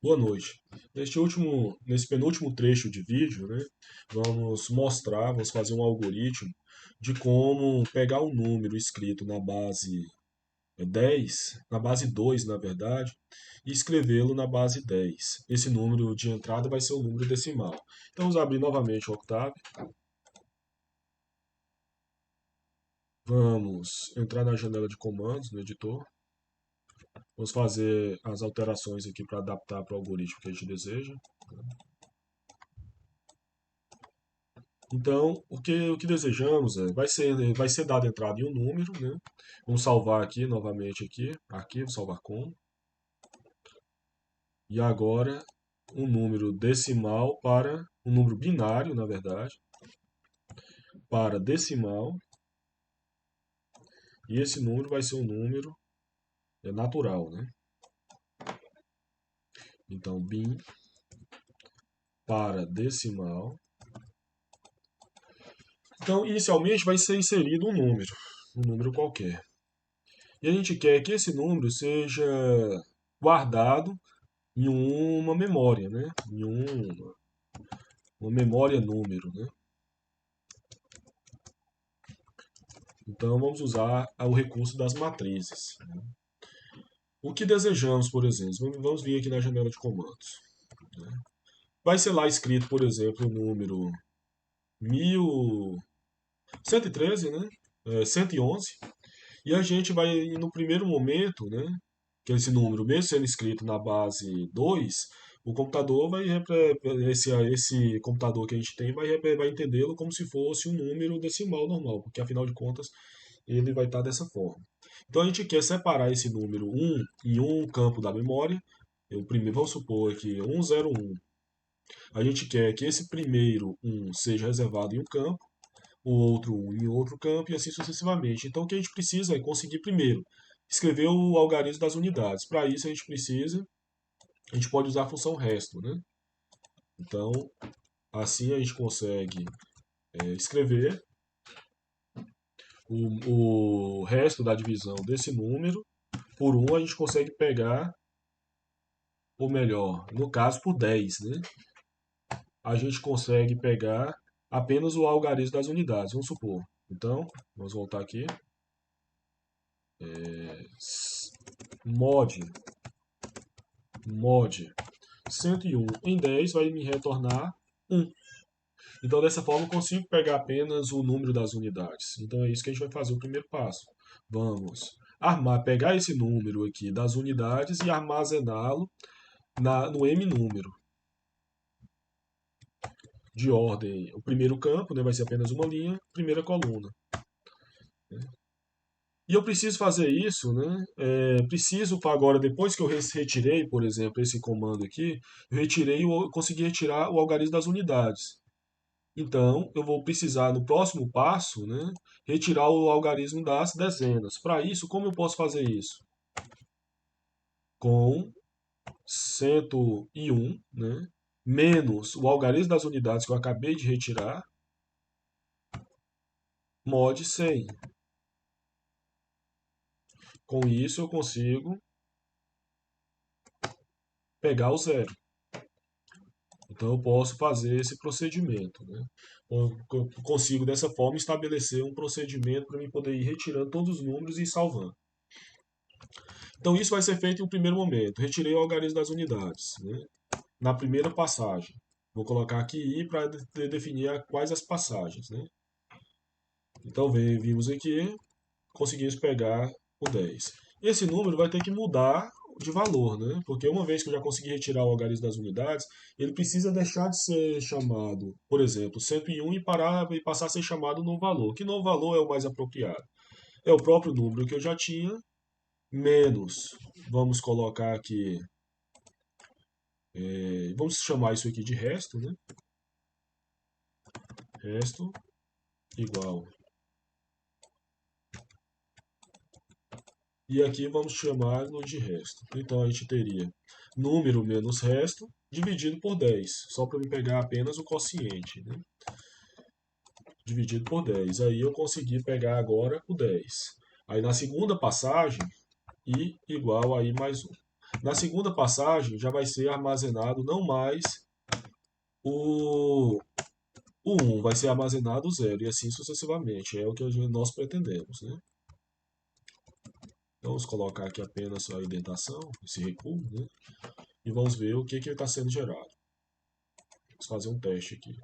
Boa noite. Nesse penúltimo trecho de vídeo, né, vamos fazer um algoritmo de como pegar um número escrito na base 10, na base 2, na verdade, e escrevê-lo na base 10. Esse número de entrada vai ser o número decimal. Então vamos abrir novamente o Octave. Vamos entrar na janela de comandos no editor. Vamos fazer as alterações aqui para adaptar para o algoritmo que a gente deseja. Então, o que desejamos vai ser dado entrada em um número, né? Vamos salvar aqui novamente aqui, arquivo, salvar como. E agora um número decimal para um número binário, na verdade, para decimal. E esse número vai ser um número natural, né? Então, bin para decimal. Então, inicialmente vai ser inserido um número qualquer. E a gente quer que esse número seja guardado em uma memória, né? Uma memória número, né? Então vamos usar o recurso das matrizes. O que desejamos, por exemplo, vamos vir aqui na janela de comandos. Vai ser lá escrito, por exemplo, o número 1113, né? 111. E a gente vai, no primeiro momento, né? Que esse número, mesmo sendo escrito na base 2, o computador esse computador que a gente tem vai entendê-lo como se fosse um número decimal normal, porque afinal de contas ele vai estar dessa forma. Então a gente quer separar esse número 1 em um campo da memória. Vamos supor que 101. A gente quer que esse primeiro 1 seja reservado em um campo, o outro 1 em outro campo e assim sucessivamente. Então o que a gente precisa é conseguir primeiro escrever o algarismo das unidades. Para isso a gente pode usar a função resto, né? Então assim a gente consegue escrever o resto da divisão desse número por 1 a gente consegue pegar, ou melhor, no caso por 10, né? A gente consegue pegar apenas o algarismo das unidades, vamos supor. Então, vamos voltar aqui. Mod 101 em 10 vai me retornar 1. Então, dessa forma, eu consigo pegar apenas o número das unidades. Então, é isso que a gente vai fazer o primeiro passo. Vamos pegar esse número aqui das unidades e armazená-lo no M número de ordem. O primeiro campo, né, vai ser apenas uma linha, primeira coluna. E eu preciso fazer isso, né? Preciso para agora, depois que eu retirei, por exemplo, esse comando aqui, consegui retirar o algarismo das unidades. Então, eu vou precisar, no próximo passo, né, retirar o algarismo das dezenas. Para isso, como eu posso fazer isso? Com 101, né, menos o algarismo das unidades que eu acabei de retirar, mod 100. Com isso, eu consigo pegar o zero. Então, eu posso fazer esse procedimento, né? Eu consigo, dessa forma, estabelecer um procedimento para mim poder ir retirando todos os números e ir salvando. Então, isso vai ser feito em um primeiro momento. Retirei o algarismo das unidades, né, na primeira passagem. Vou colocar aqui I para definir quais as passagens, né? Então, vimos aqui, conseguimos pegar o 10. Esse número vai ter que mudar de valor, né? Porque uma vez que eu já consegui retirar o algarismo das unidades, ele precisa deixar de ser chamado, por exemplo, 101 e passar a ser chamado novo valor. Que novo valor é o mais apropriado? É o próprio número que eu já tinha, menos, vamos colocar aqui, vamos chamar isso aqui de resto, né? Resto igual. E aqui vamos chamá-lo de resto. Então a gente teria número menos resto dividido por 10, só para eu pegar apenas o quociente, né? Dividido por 10. Aí eu consegui pegar agora o 10. Aí na segunda passagem, I igual a I mais 1. Na segunda passagem já vai ser armazenado não mais o, o 1, vai ser armazenado o 0 e assim sucessivamente. É o que nós pretendemos, né? Então, vamos colocar aqui apenas a indentação, esse recuo, né? E vamos ver o que está sendo gerado. Vamos fazer um teste aqui.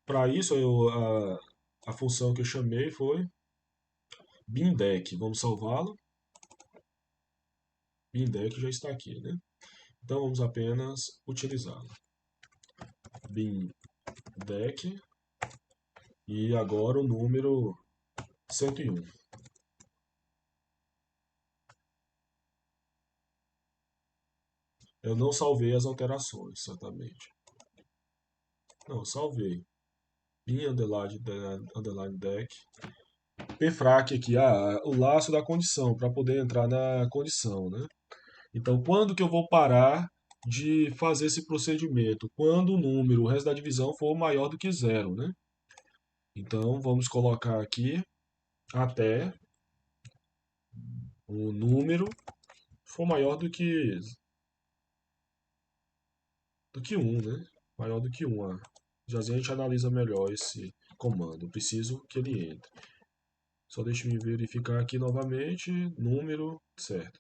Para isso, a função que eu chamei foi bindeck. Vamos salvá-lo. Bindeck já está aqui, né? Então vamos apenas utilizá-lo. Bindeck e agora o número 101. Eu não salvei as alterações, certamente. Não, salvei. Bin underline deck. Pfrac aqui, o laço da condição, para poder entrar na condição, né? Então, quando que eu vou parar de fazer esse procedimento? Quando o número, o resto da divisão, for maior do que zero, né? Então, vamos colocar aqui até o número for maior do que 1, né? Maior do que 1. Já a gente analisa melhor esse comando. Eu preciso que ele entre. Só deixa eu verificar aqui novamente, número certo.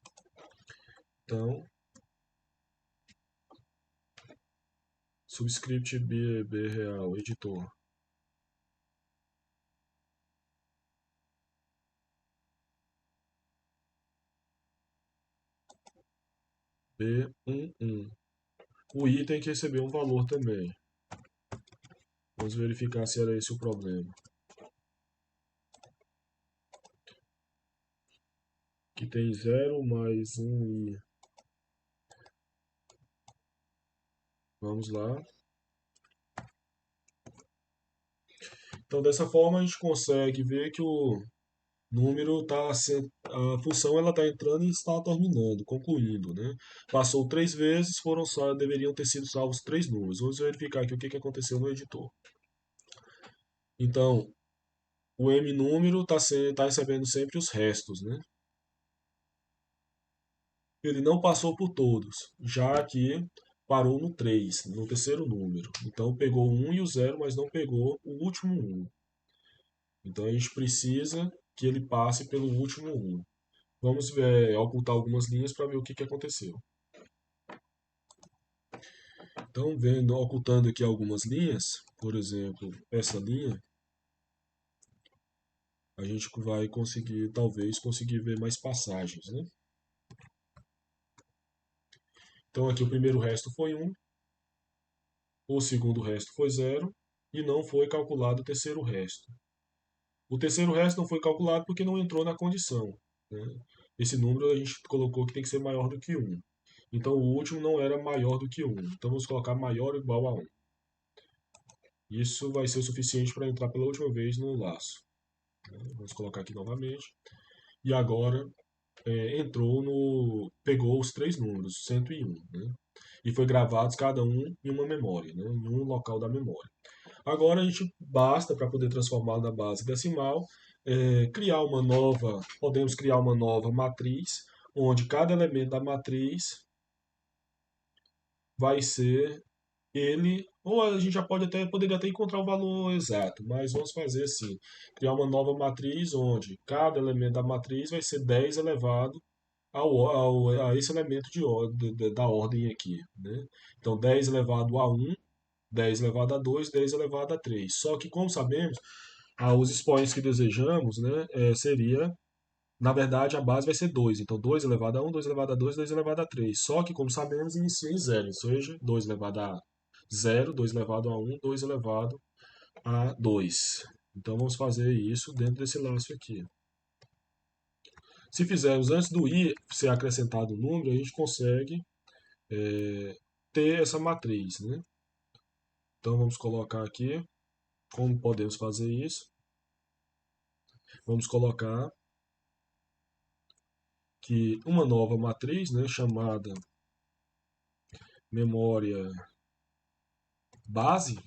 Então, subscript B real, editor. B11. O i tem que receber um valor também. Vamos verificar se era esse o problema. Aqui tem 0 mais 1 i. Vamos lá. Então, dessa forma, a gente consegue ver que o número está a função ela está entrando e está terminando, concluindo, né? Passou 3 vezes, deveriam ter sido salvos 3 números. Vamos verificar aqui o que aconteceu no editor. Então, o m número está recebendo sempre os restos, né? Ele não passou por todos, já que parou no 3, no terceiro número. Então pegou o 1 e o 0, mas não pegou o último 1. Então a gente precisa que ele passe pelo último 1. Vamos ocultar algumas linhas para ver o que aconteceu. Então, ocultando aqui algumas linhas, por exemplo, essa linha, a gente vai conseguir, talvez, conseguir ver mais passagens, né? Então aqui o primeiro resto foi 1, o segundo resto foi 0 e não foi calculado o terceiro resto. O terceiro resto não foi calculado porque não entrou na condição, né? Esse número a gente colocou que tem que ser maior do que 1. Então o último não era maior do que 1. Então vamos colocar maior ou igual a 1. Isso vai ser o suficiente para entrar pela última vez no laço. Vamos colocar aqui novamente. E agora entrou pegou os 3 números, 101, né? E foi gravados cada um em uma memória, né? Em um local da memória. Agora a gente basta para poder transformar na base decimal, podemos criar uma nova matriz, onde cada elemento da matriz vai ser ele, ou a gente já poderia até encontrar o valor exato, mas vamos fazer assim, criar uma nova matriz onde cada elemento da matriz vai ser 10 elevado a esse elemento da ordem aqui, né? Então 10 elevado a 1, 10 elevado a 2, 10 elevado a 3. Só que, como sabemos, os expoentes que desejamos, né, seria, na verdade, a base vai ser 2. Então, 2 elevado a 1, 2 elevado a 2, 2 elevado a 3. Só que, como sabemos, inicia em 0. Ou seja, 2 elevado a 0, 2 elevado a 1, 2 elevado a 2. Então, vamos fazer isso dentro desse laço aqui. Se fizermos antes do i ser acrescentado o número, a gente consegue ter essa matriz, né? Então, vamos colocar aqui como podemos fazer isso. Vamos colocar que uma nova matriz, né, chamada memória base,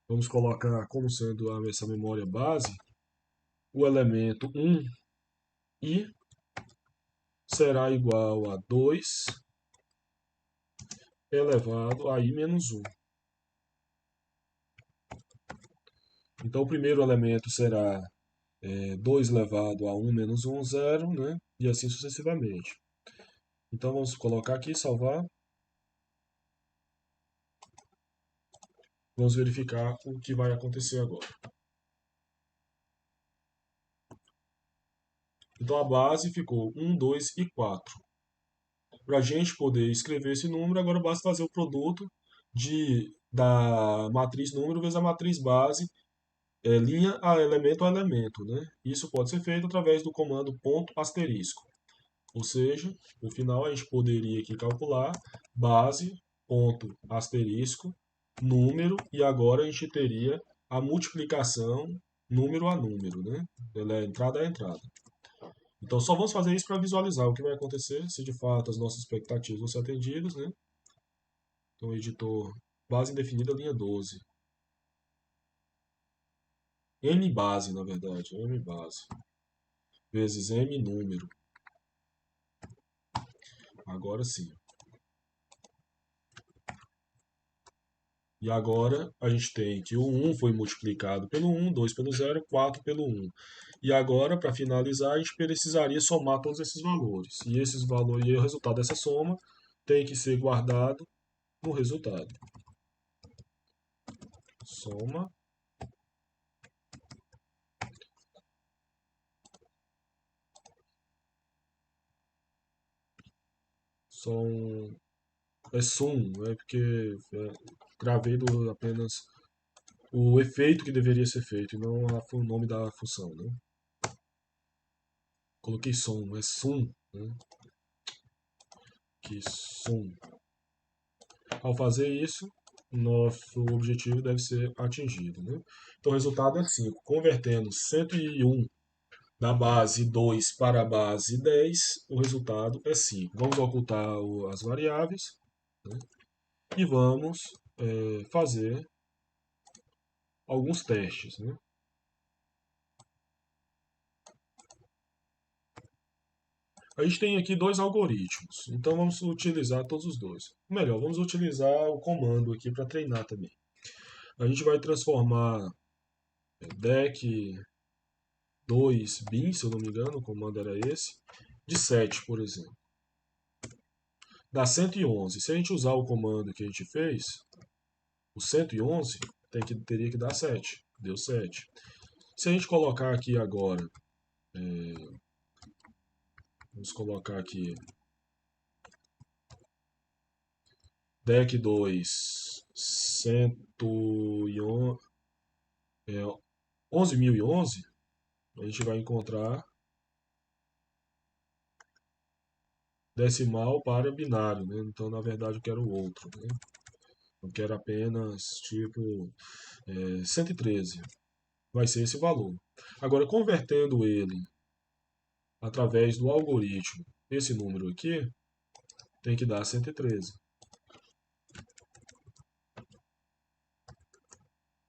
vamos colocar como sendo essa memória base o elemento 1 i será igual a 2 elevado a i menos 1. Então, o primeiro elemento será 2 elevado a 1 menos 1, 0, né? E assim sucessivamente. Então, vamos colocar aqui, salvar. Vamos verificar o que vai acontecer agora. Então, a base ficou 1, 2 e 4. Para a gente poder escrever esse número, agora basta fazer o produto da matriz número vezes a matriz base, linha a elemento, né? Isso pode ser feito através do comando ponto asterisco. Ou seja, no final a gente poderia aqui calcular base, ponto asterisco, número, e agora a gente teria a multiplicação número a número, né? Ela é entrada a entrada. Então só vamos fazer isso para visualizar o que vai acontecer se de fato as nossas expectativas vão ser atendidas, né? Então editor base indefinida linha 12. M base, na verdade, M base vezes M número. Agora sim. E agora a gente tem que o 1 foi multiplicado pelo 1, 2 pelo 0, 4 pelo 1. E agora, para finalizar, a gente precisaria somar todos esses valores. E esses valores, e o resultado dessa soma tem que ser guardado no resultado. Soma. São é sum, é porque gravei apenas o efeito que deveria ser feito e não o nome da função, né? Coloquei som, é sum, né? Que sum. Ao fazer isso, nosso objetivo deve ser atingido, né? Então o resultado é 5. Convertendo 101 da base 2 para a base 10, o resultado é 5. Vamos ocultar as variáveis, né? E vamos fazer alguns testes, né? A gente tem aqui dois algoritmos, então vamos utilizar todos os dois. Melhor, vamos utilizar o comando aqui para treinar também. A gente vai transformar deck 2 bin, se eu não me engano, o comando era esse, de 7, por exemplo. Dá 111. Se a gente usar o comando que a gente fez, o 111 teria que dar 7. Deu 7. Se a gente colocar aqui agora, vamos colocar aqui deck 2, 11.011, a gente vai encontrar decimal para binário, né? Então, na verdade, eu quero o outro, né? Eu quero apenas, tipo, 113. Vai ser esse valor. Agora, convertendo ele através do algoritmo, esse número aqui tem que dar 113.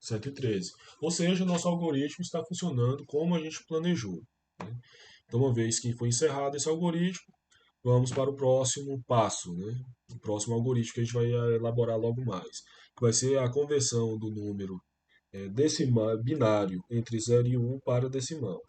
113. Ou seja, o nosso algoritmo está funcionando como a gente planejou, né? Então, uma vez que foi encerrado esse algoritmo, vamos para o próximo passo, né? O próximo algoritmo que a gente vai elaborar logo mais, que vai ser a conversão do número decimal, binário entre 0 e 1 para decimal.